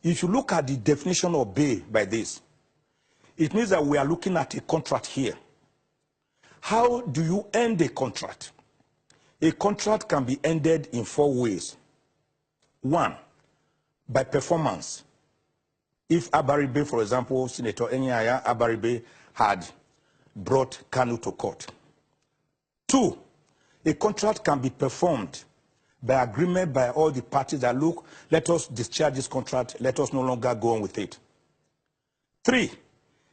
if you look at the definition of bail by this, it means that we are looking at a contract here. How do you end a contract? A contract can be ended in 4 ways. 1, by performance. If Abaribe, for example, Senator Enyaya Abaribe had brought Kanu to court. 2, a contract can be performed by agreement by all the parties that, look, let us discharge this contract, let us no longer go on with it. 3,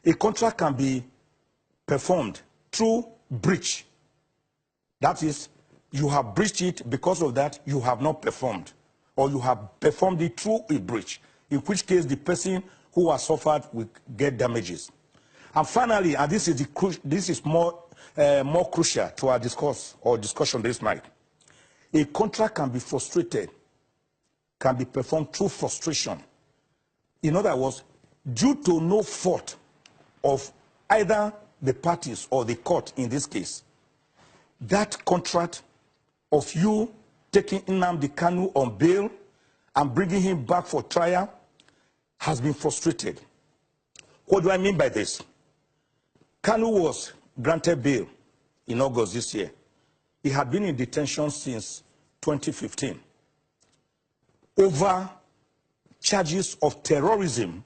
a contract can be performed through breach. That is, you have breached it, because of that, you have not performed, or you have performed it through a breach, in which case the person who has suffered will get damages. And finally, and this is more crucial to our discussion this night, a contract can be frustrated, can be performed through frustration. In other words, due to no fault of either the parties or the court in this case, that contract of you taking Nnamdi Kanu on bail and bringing him back for trial has been frustrated. What do I mean by this? Kanu was granted bail in August this year. He had been in detention since 2015 over charges of terrorism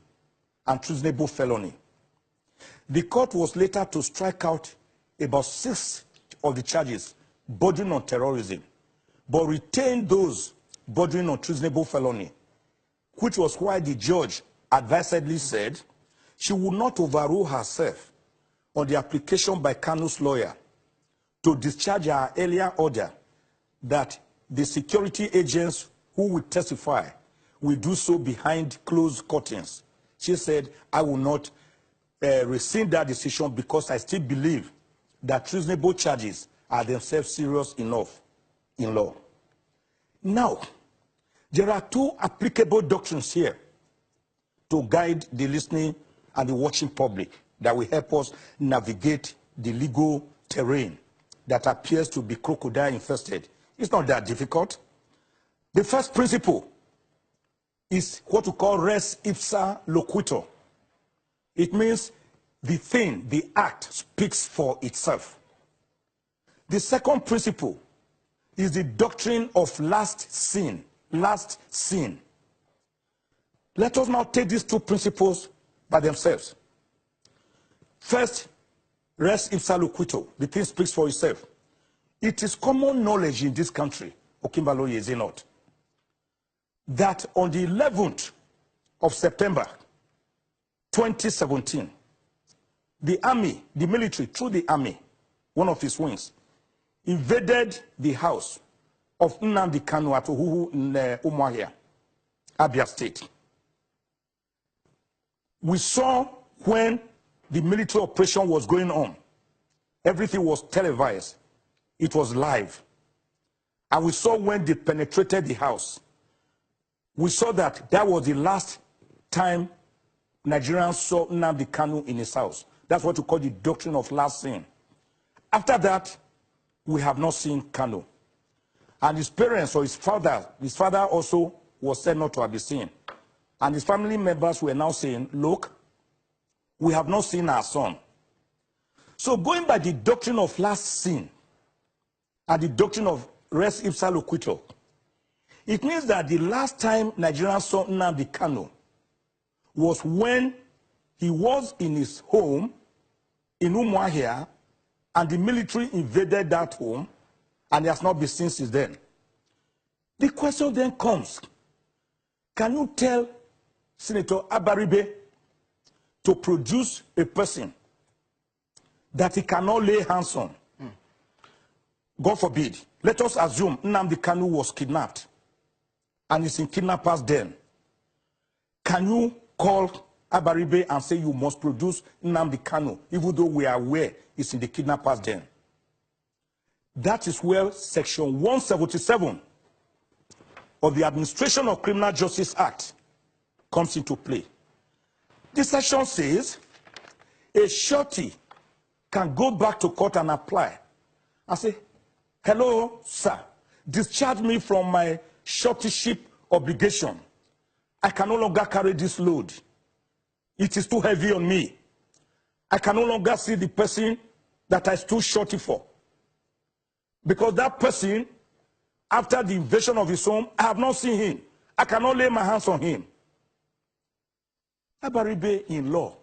and treasonable felony. The court was later to strike out about 6 of the charges bordering on terrorism, but retained those bordering on treasonable felony, which was why the judge advisedly said she would not overrule herself on the application by Kanu's lawyer to discharge her earlier order that the security agents who will testify will do so behind closed curtains. She said, I will not rescind that decision because I still believe that treasonable charges are themselves serious enough in law. Now, there are 2 applicable doctrines here to guide the listening and the watching public that will help us navigate the legal terrain that appears to be crocodile infested. It's not that difficult. The first principle is what we call res ipsa loquitur. It means the thing, the act, speaks for itself. The second principle is the doctrine of last sin. Last sin. Let us now take these 2 principles by themselves. First, res ipsa loquitur. The thing speaks for itself. It is common knowledge in this country, Okimbaloye, is it not, that on the 11th of September 2017, the army, the military, through the army, one of its wings, invaded the house of Nnamdi Kanu at Ohuhu in Umuahia, Abia State. We saw when the military operation was going on, everything was televised. It was live. And we saw when they penetrated the house. We saw that that was the last time Nigerians saw Nnamdi Kanu in his house. That's what we call the doctrine of last sin. After that, we have not seen Kanu. And his parents or his father also was said not to have been seen. And his family members were now saying, look, we have not seen our son. So going by the doctrine of last sin and the doctrine of res ipsa loquitur, it means that the last time Nigerians saw Nnamdi Kanu was when he was in his home in Umuahia, and the military invaded that home, and he has not been seen since then. The question then comes, can you tell Senator Abaribe to produce a person that he cannot lay hands on? God forbid. Let us assume Nnamdi Kanu was kidnapped and is in kidnappers' den. Can you call Abaribe and say you must produce Nnamdi Kanu, even though we are aware it's in the kidnappers' den? That is where Section 177 of the Administration of Criminal Justice Act comes into play. This section says a surety can go back to court and apply and say, hello, sir, discharge me from my suretyship obligation. I can no longer carry this load. It is too heavy on me. I can no longer see the person that I stood shorty for. Because that person, after the invasion of his home, I have not seen him. I cannot lay my hands on him. Abaribe in law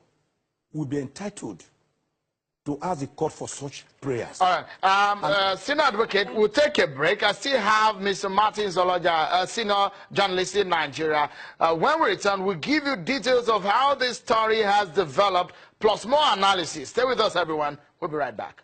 will be entitled to ask the court for such prayers. All right. Senior advocate, we'll take a break. I still have Mr. Martin Zoloja, a senior journalist in Nigeria. When we return, we'll give you details of how this story has developed, plus more analysis. Stay with us, everyone. We'll be right back.